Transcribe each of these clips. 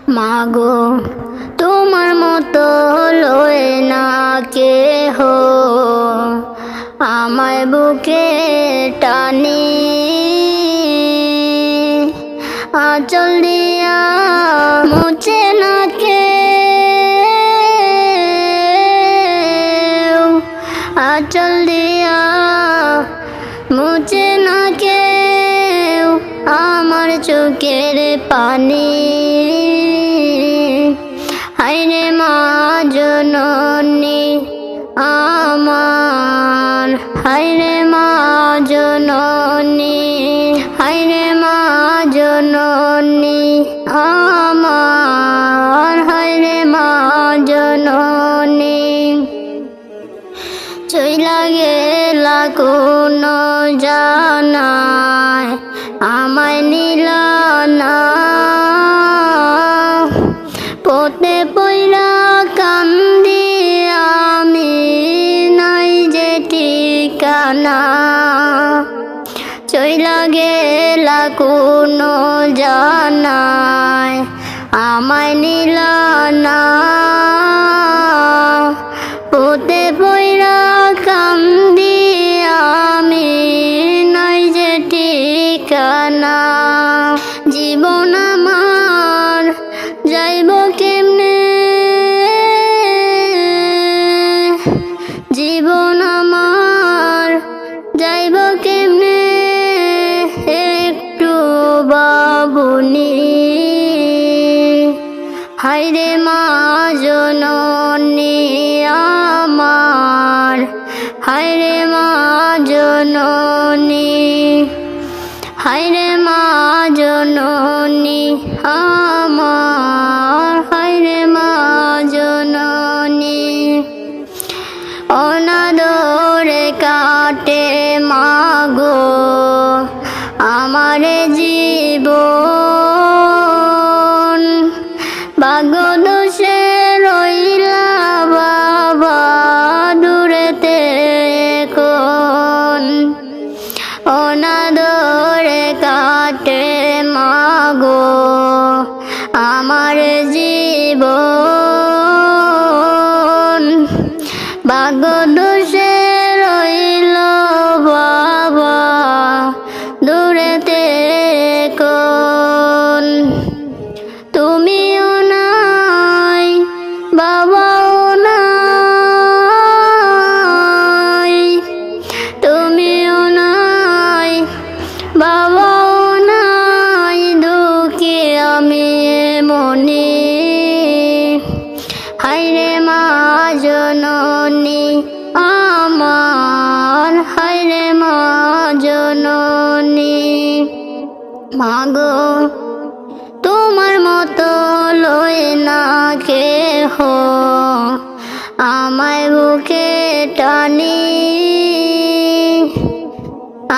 মাগো তোমার মতো লয় না কেহ, আমায় বুকে টানি আঁচল দিয়া মুছে না কেউ, আঁচল দিয়া মুছে না কেউ আমার চোখের পানি। হায়রে মা জননী আমার, হায়রে মা জননী, হায়রে মা জননী আমার, হায়রে মা জননী। চইলা গেলা কোন জানায় আমায় নিলা না, পথে পইরা কান্দি আমি নাই যে ঠিকানা। চইলা গেলা কোন জানায় আমায় নিলা না, পথে পইরা কান্দি আমি নাই যে ঠিকানা। জীবন আমার যাইব কেমনে, জীবন আমার যাইব কেমনে একটু বাবুনি। হায়রে মা জননী আমার, হায়রে মা জননী, হায়রে মা জননী আমার, হায়রে মা জননী। অনাদরে কাটে মাগো আমার জীবন, ভাগ্যদোষে রইলা বাবা দূরেতে কোন। অনাদরে কাটে মাগো আমার জীবন, ভাগ্যদোষে রইল বাবা দূরেতে কোন। তুমিও নাই বাবাও নাই, তুমিও নাই বাবাও নাই, দুঃখী আমি মনে। হায়রে মা জননী আমার, হায়রে মা জননী। মাগো তোমার মতো লয় না কেহ, আমায় বুকে টানি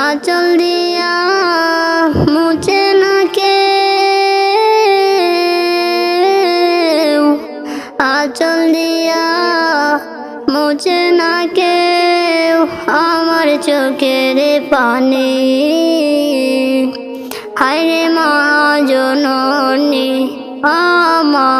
আঁচল দিয়া মুছে না কেউ, আঁচল দিয়া মুছে না কেউ আমার চোখের পানি। হায়রে মা জননী আমার।